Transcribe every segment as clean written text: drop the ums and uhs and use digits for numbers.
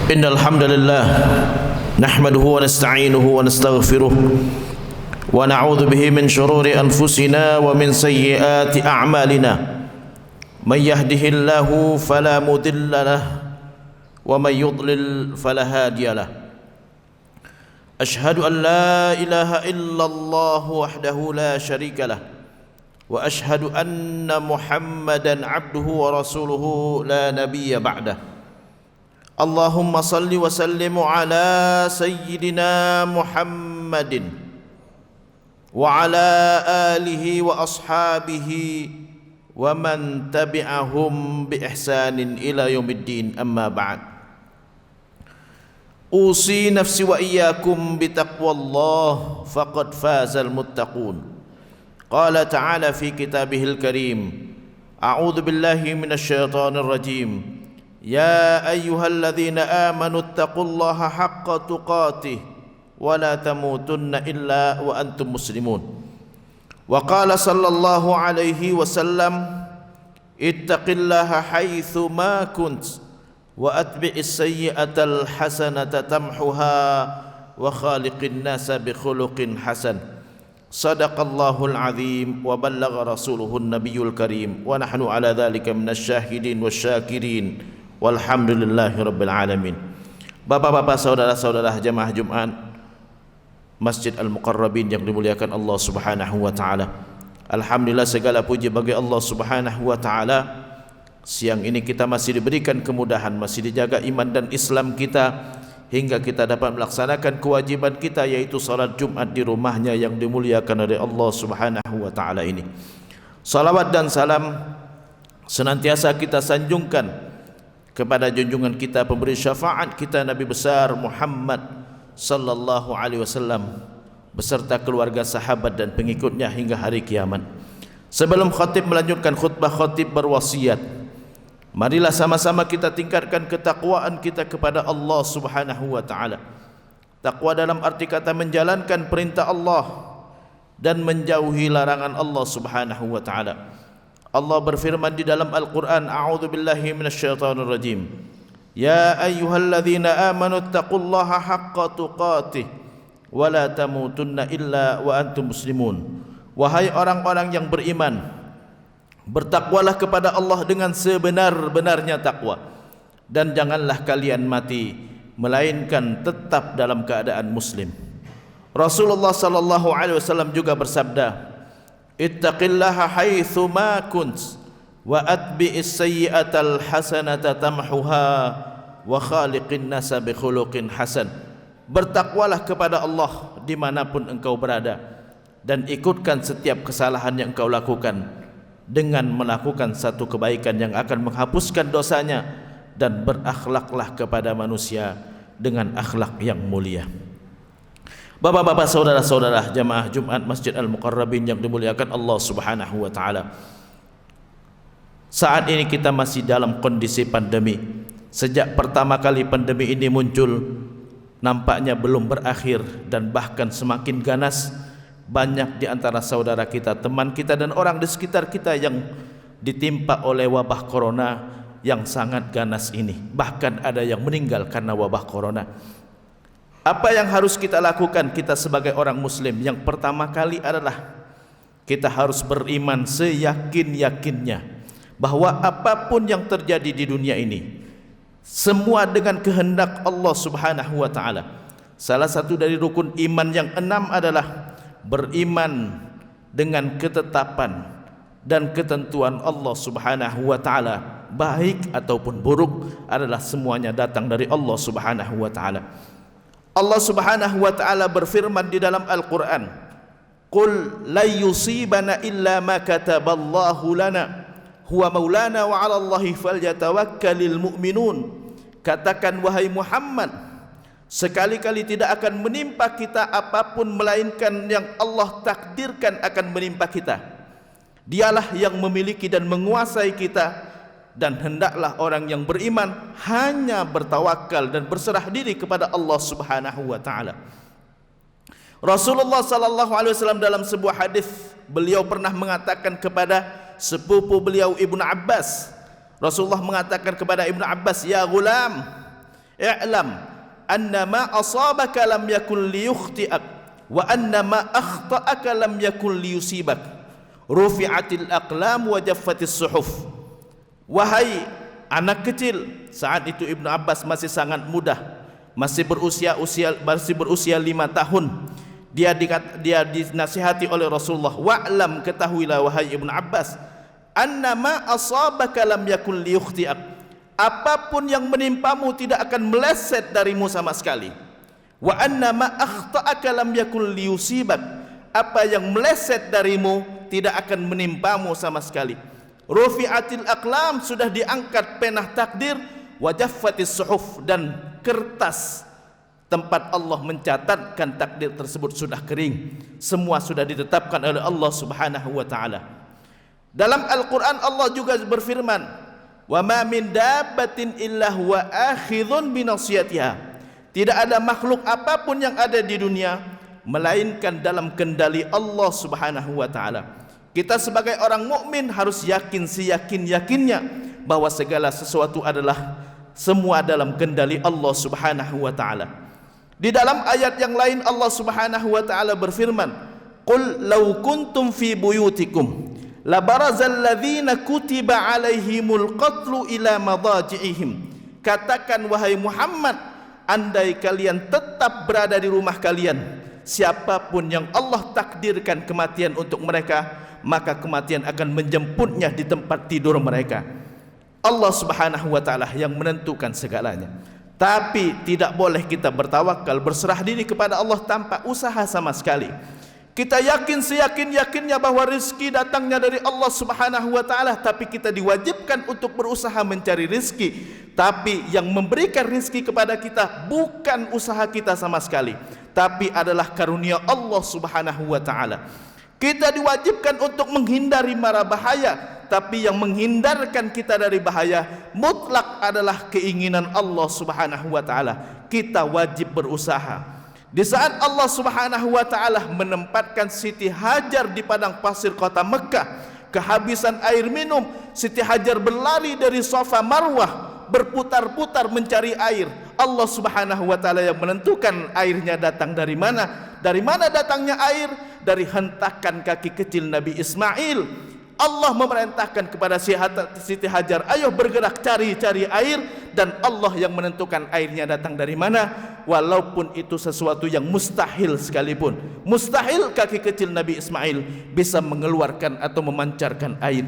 Innal hamdalillah nahmaduhu wa nasta'inuhu wa nastaghfiruh wa na'udzu bihi min shururi anfusina wa min sayyiati a'malina. May yahdihillahu fala mudilla lahu wa may yudlil fala hadiya lahu. Ashhadu an la ilaha illallah wahdahu la syarika lahu wa ashhadu anna Muhammadan 'abduhu wa rasuluhu la nabiyya ba'dahu. Allahumma salli wa sallim ala sayyidina Muhammadin wa ala alihi wa ashabihi wa man tabi'ahum bi ihsanin ila yaumiddin, amma ba'd. Usi nafsi wa iyyakum bi taqwallah faqad fazal muttaqun. Qala ta'ala fi kitabihil karim, a'udzu billahi minasy syaithanir rajim. Ya ayyuhalladzina amanu taqullaha haqqa tuqatih wa la tamutunna illa wa antum muslimun. Wa qala sallallahu alaihi wasallam, ittaqillaha haitsu ma kunt wa atbi'is sayyi'atal hasanata tamhuha wa khaliqin nasa bi khuluqin hasan. Sadaqallahul azim wa ballagha rasuluhun nabiyul karim wa nahnu ala dhalika minasy syahidin wasyakirin. Walhamdulillahi rabbil alamin. Bapak-bapak, saudara-saudara jemaah Jumat Masjid Al-Muqarrabin yang dimuliakan Allah Subhanahu wa taala. Alhamdulillah, segala puji bagi Allah Subhanahu wa taala. Siang ini kita masih diberikan kemudahan, masih dijaga iman dan Islam kita hingga kita dapat melaksanakan kewajiban kita, yaitu salat Jumat di rumahnya yang dimuliakan oleh Allah Subhanahu wa taala ini. Salawat dan salam senantiasa kita sanjungkan kepada junjungan kita, pemberi syafaat kita, Nabi besar Muhammad sallallahu alaihi wasallam beserta keluarga, sahabat dan pengikutnya hingga hari kiamat. Sebelum khatib melanjutkan khutbah, khatib berwasiat, marilah sama-sama kita tingkatkan ketakwaan kita kepada Allah Subhanahu wa taala. Takwa dalam arti kata menjalankan perintah Allah dan menjauhi larangan Allah Subhanahu wa taala. Allah berfirman di dalam Al-Quran, a'udzu billahi minasyaitonir rajim. Ya ayyuhalladzina amanu taqullaha haqqa tuqatih wa la tamutunna illa wa antum muslimun. Wahai orang-orang yang beriman, bertakwalah kepada Allah dengan sebenar-benarnya takwa, dan janganlah kalian mati melainkan tetap dalam keadaan muslim. Rasulullah sallallahu alaihi wasallam juga bersabda, ittaqillaha haitsu ma kunt wa atbi'is sayyi'atal hasanata tamhuha wa khaliqin nasa bi khuluqin hasan. Bertakwalah kepada Allah dimanapun engkau berada, dan ikutkan setiap kesalahan yang engkau lakukan dengan melakukan satu kebaikan yang akan menghapuskan dosanya, dan berakhlaklah kepada manusia dengan akhlak yang mulia. Bapak-bapak, saudara-saudara jamaah Jumat Masjid Al-Muqarrabin yang dimuliakan Allah Subhanahu wa taala. Saat ini kita masih dalam kondisi pandemi. Sejak pertama kali pandemi ini muncul, nampaknya belum berakhir dan bahkan semakin ganas. Banyak di antara saudara kita, teman kita dan orang di sekitar kita yang ditimpa oleh wabah corona yang sangat ganas ini. Bahkan ada yang meninggal karena wabah corona. Apa yang harus kita lakukan kita sebagai orang muslim? Yang pertama kali adalah kita harus beriman seyakin-yakinnya bahwa apapun yang terjadi di dunia ini semua dengan kehendak Allah Subhanahu wa taala. Salah satu dari rukun iman yang 6 adalah beriman dengan ketetapan dan ketentuan Allah Subhanahu wa taala, baik ataupun buruk adalah semuanya datang dari Allah Subhanahu wa taala. Allah Subhanahu wa taala berfirman di dalam Al-Qur'an, "Qul la yusibana illa ma kataballahu lana huwa maulana wa 'ala Allahi falyatawakkalul mu'minun." Katakan wahai Muhammad, sekali-kali tidak akan menimpa kita apapun melainkan yang Allah takdirkan akan menimpa kita. Dialah yang memiliki dan menguasai kita, dan hendaklah orang yang beriman hanya bertawakal dan berserah diri kepada Allah Subhanahu wa taala. Rasulullah sallallahu alaihi wasallam dalam sebuah hadis, beliau pernah mengatakan kepada sepupu beliau Ibnu Abbas. Rasulullah mengatakan kepada Ibnu Abbas, "Ya gulam, i'lam anna ma asabaka lam yakun liyukhti'ak wa anna ma akhta'aka lam yakun liyusibak. Rufi'atil aqlam wa jaffatis suhuf." Wahai anak kecil, saat itu Ibnu Abbas masih sangat muda, masih berusia 5 tahun. Dia dinasihati oleh Rasulullah, "Wa'lam, ketahuilah wahai Ibnu Abbas, annama asabaka lam yakun liyukhti'ak." Apapun yang menimpamu tidak akan meleset darimu sama sekali. Wa annama akhta'aka lam yakun liyusibak. Apa yang meleset darimu tidak akan menimpamu sama sekali. Rufi'atil aqlam, sudah diangkat penah takdir, wa jaffatis suhuf, dan kertas tempat Allah mencatatkan takdir tersebut sudah kering. Semua sudah ditetapkan oleh Allah Subhanahu wa taala. Dalam Al-Qur'an Allah juga berfirman, "Wa ma min dabbatin illa huwa akhidhun bi nasiyatiha." Tidak ada makhluk apapun yang ada di dunia melainkan dalam kendali Allah Subhanahu wa taala. Kita sebagai orang mukmin harus yakin seyakin-yakinnya bahwa segala sesuatu adalah semua dalam kendali Allah Subhanahu wa taala. Di dalam ayat yang lain Allah Subhanahu wa taala berfirman, "Qul law kuntum fi buyutikum la barazal ladzina kutiba alaihimul qatlu ila madaji'ihim." Katakan wahai Muhammad, andai kalian tetap berada di rumah kalian, siapapun yang Allah takdirkan kematian untuk mereka, maka kematian akan menjemputnya di tempat tidur mereka. Allah Subhanahu wa taala yang menentukan segalanya. Tapi tidak boleh kita bertawakal, berserah diri kepada Allah tanpa usaha sama sekali. Kita yakin seyakin-yakinnya bahwa rezeki datangnya dari Allah Subhanahu wa taala, tapi kita diwajibkan untuk berusaha mencari rezeki. Tapi yang memberikan rezeki kepada kita bukan usaha kita sama sekali, tapi adalah karunia Allah Subhanahu wa taala. Kita diwajibkan untuk menghindari mara bahaya, tapi yang menghindarkan kita dari bahaya mutlak adalah keinginan Allah Subhanahu wa taala. Kita wajib berusaha. Di saat Allah Subhanahu wa taala menempatkan Siti Hajar di padang pasir kota Mekah, kehabisan air minum, Siti Hajar berlari dari Safa Marwah, berputar-putar mencari air. Allah Subhanahu wa taala yang menentukan airnya datang dari mana. Dari mana datangnya air? Dari hentakan kaki kecil Nabi Ismail. Allah memerintahkan kepada Siti Hajar, "Ayo bergerak cari air," dan Allah yang menentukan airnya datang dari mana, walaupun itu sesuatu yang mustahil sekalipun. Mustahil kaki kecil Nabi Ismail bisa mengeluarkan atau memancarkan air.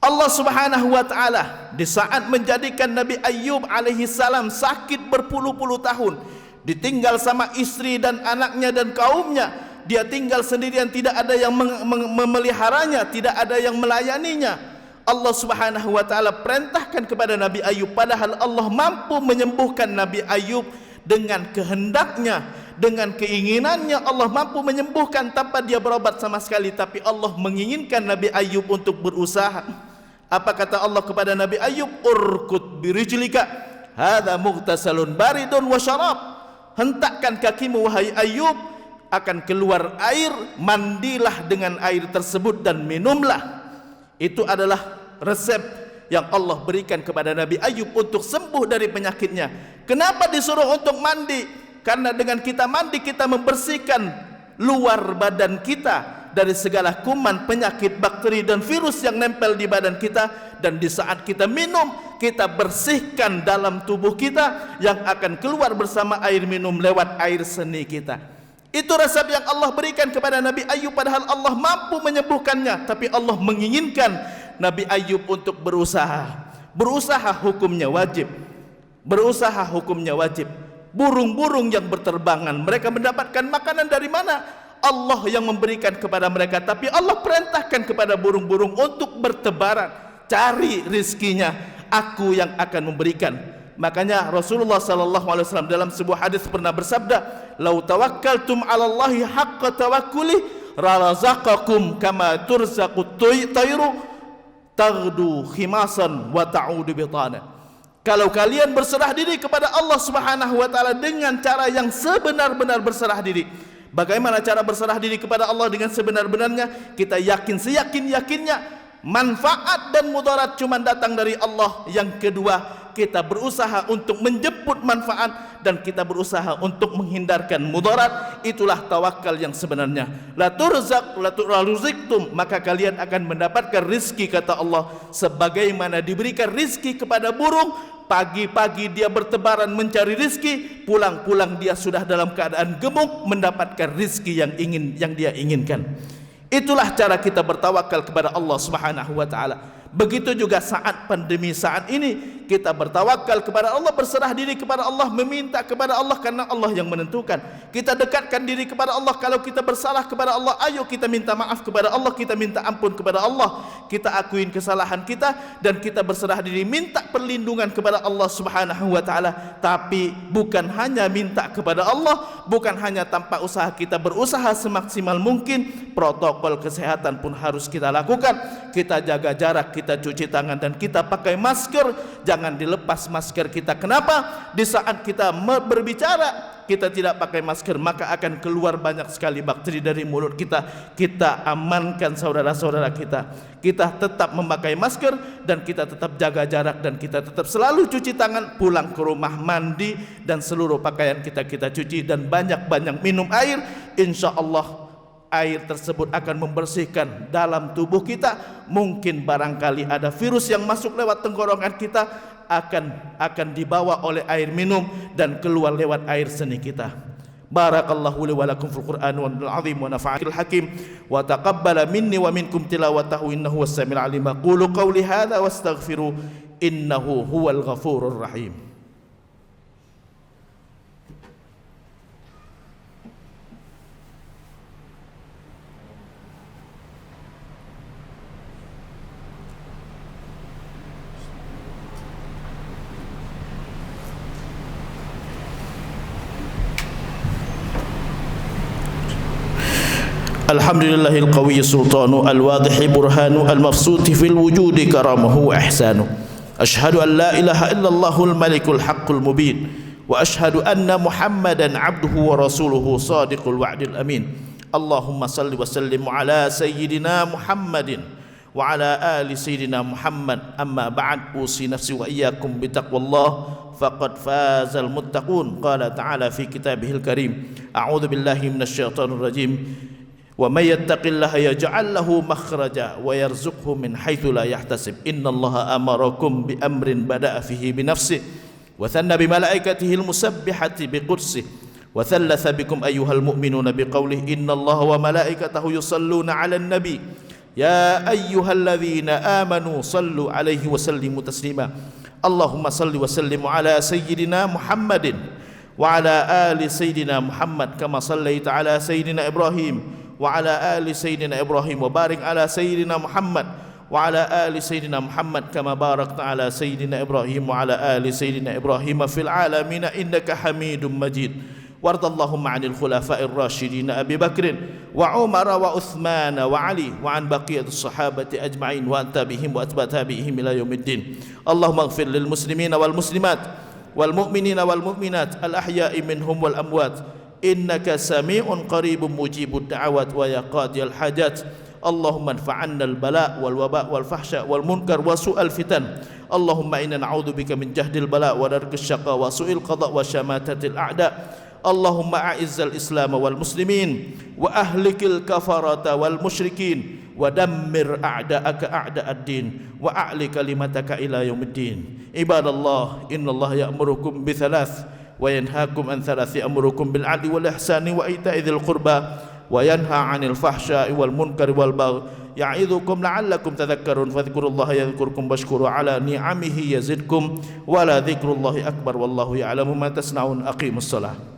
Allah Subhanahu wa taala di saat menjadikan Nabi Ayyub alaihi salam sakit berpuluh-puluh tahun, ditinggal sama istri dan anaknya dan kaumnya, dia tinggal sendirian, tidak ada yang memeliharanya, tidak ada yang melayaninya. Allah Subhanahu wa taala perintahkan kepada Nabi Ayyub, padahal Allah mampu menyembuhkan Nabi Ayyub dengan kehendaknya, dengan keinginannya. Allah mampu menyembuhkan tanpa dia berobat sama sekali, tapi Allah menginginkan Nabi Ayyub untuk berusaha. Apa kata Allah kepada Nabi Ayyub? "Urkud birijlika, hadza mughtasalun baridun wa syarab." Hentakkan kakimu wahai Ayyub, akan keluar air, mandilah dengan air tersebut dan minumlah. Itu adalah resep yang Allah berikan kepada Nabi Ayyub untuk sembuh dari penyakitnya. Kenapa disuruh untuk mandi? Karena dengan kita mandi, kita membersihkan luar badan kita dari segala kuman, penyakit, bakteri dan virus yang nempel di badan kita. Dan di saat kita minum, kita bersihkan dalam tubuh kita yang akan keluar bersama air minum lewat air seni kita. Itu resep yang Allah berikan kepada Nabi Ayyub, padahal Allah mampu menyembuhkannya, tapi Allah menginginkan Nabi Ayyub untuk berusaha. Berusaha hukumnya wajib. Berusaha hukumnya wajib. Burung-burung yang berterbangan, mereka mendapatkan makanan dari mana? Allah yang memberikan kepada mereka, tapi Allah perintahkan kepada burung-burung untuk bertebaran. Cari rizkinya, aku yang akan memberikan. Makanya Rasulullah sallallahu alaihi wasallam dalam sebuah hadis pernah bersabda, "Lau tawakkaltum 'ala Allahi haqqa tawakkuli, razaqakum kama turzaqut tayru taghdu khimasan wa ta'udu bitana." Kalau kalian berserah diri kepada Allah Subhanahu wa taala dengan cara yang sebenar-benar berserah diri. Bagaimana cara berserah diri kepada Allah dengan sebenar-benarnya? Kita yakin seyakin-yakinnya manfaat dan mudarat cuma datang dari Allah. Yang kedua, kita berusaha untuk menjemput manfaat dan kita berusaha untuk menghindarkan mudarat. Itulah tawakal yang sebenarnya. La turzaqtum, maka kalian akan mendapatkan rizki, kata Allah, sebagaimana diberikan rizki kepada burung. Pagi-pagi dia bertebaran mencari rizki, pulang-pulang dia sudah dalam keadaan gemuk mendapatkan rizki yang dia inginkan. Itulah cara kita bertawakal kepada Allah Subhanahu wa taala. Begitu juga saat pandemi saat ini, kita bertawakal kepada Allah, berserah diri kepada Allah, meminta kepada Allah karena Allah yang menentukan. Kita dekatkan diri kepada Allah. Kalau kita bersalah kepada Allah, ayo kita minta maaf kepada Allah, kita minta ampun kepada Allah, kita akuin kesalahan kita dan kita berserah diri minta perlindungan kepada Allah Subhanahu wa taala. Tapi bukan hanya minta kepada Allah, bukan hanya tanpa usaha, kita berusaha semaksimal mungkin. Protokol kesehatan pun harus kita lakukan. Kita jaga jarak, kita cuci tangan dan kita pakai masker. Jangan dilepas masker kita. Kenapa? Di saat kita berbicara kita tidak pakai masker, maka akan keluar banyak sekali bakteri dari mulut kita. Kita amankan saudara-saudara kita. Kita tetap memakai masker dan kita tetap jaga jarak dan kita tetap selalu cuci tangan. Pulang ke rumah mandi dan seluruh pakaian kita cuci dan banyak-banyak minum air. Insya Allah air tersebut akan membersihkan dalam tubuh kita. Mungkin barangkali ada virus yang masuk lewat tenggorokan kita akan dibawa oleh air minum dan keluar lewat air seni kita. Barakallahu li wa lakum fil Qur'an wal azim wa nafa'il hakim wa taqabbala minni wa minkum tilawatahu innahu was-sami'ul alim. Qulu qawli hadza wastaghfiru innahu huwal ghafurur rahim. Alhamdulillahil qawiyyi sultanu al-wadhihi burhanu al-mafsuti fil wujudi karamahu wa ihsanu. Ashhadu an la ilaha illallahul malikul haqqul mubin wa ashhadu anna Muhammadan abduhu wa rasuluhu sadiqul wa'dil amin. Allahumma salli wa sallim ala sayyidina Muhammadin wa ala ali sayyidina Muhammad. Amma ba'd, usi nafsi wa iyyakum bitaqwallah faqad fazal muttaqun. Qala ta'ala fi kitabihil karim, a'udzu billahi minasyaitonir rajim. Wa may yattaqillaha yaj'al lahu makhraja wa yarzuqhu min haitsu la yahtasib. Innallaha amarakum bi amrin bada'a fihi bi nafsihi wa thanna bi malaikatihi al-musabbihati bi qudsihi wa thalatha bikum ayyuhal mu'minuna bi qawlihi innallaha wa malaikatahu yusalluna 'alan nabi ya ayyuhalladzina amanu sallu 'alaihi wa sallimu taslima. Allahumma salli wa sallim 'ala sayyidina Muhammadin wa 'ala ali sayyidina Muhammad kama sallaita 'ala sayyidina Ibrahim wa ala ali sayyidina Ibrahim wa barik ala sayyidina Muhammad wa ala ali sayyidina Muhammad kama barakta ala sayyidina Ibrahim wa ala ali sayyidina Ibrahim fil alamin innaka Hamidum Majid. Wardallahumma 'anil khulafa'ir rasyidin Abi Bakr wa Umar wa Uthman wa Ali wa 'an baqiyatis sahabati ajma'in wa tabi'ihim wa atba' tabi'ihim ila yaumiddin. Allahumma ighfir lil muslimina wal muslimat wal mu'minina wal mu'minat al ahya'i minhum wal amwat innaka sami'un qaribun mujibud da'awat wa ya qadiyal hajat. Allahumma anfa'anna al-bala' wal waba' wal fahsya wal munkar wa su'al fitan. Allahumma inna na'udzubika min jahdil bala' wa darkis syaqa wa su'il qada' wa syamatatil a'da. Allahumma a'izzal islam wal muslimin wa ahlikil kafarata wal musyrikin wa dammir a'da'aka a'da'ad din wa a'li kalimataka ila yaumiddin. Ibadallah, innallaha ya'murukum bi thalath wa yanhaakum an thalathi, amurukum bil 'adli wal ihsani wa ita'i dzil qurba wa yanha 'anil fahsya'i wal munkari wal baghi ya'idzukum la'allakum tadhakkarun. Fadhkurullaha yadhkurkum washkuru 'ala ni'amihi yazidkum wa la dzikrullahi akbar wallahu ya'lamu ma tasna'un. Aqimus shalah.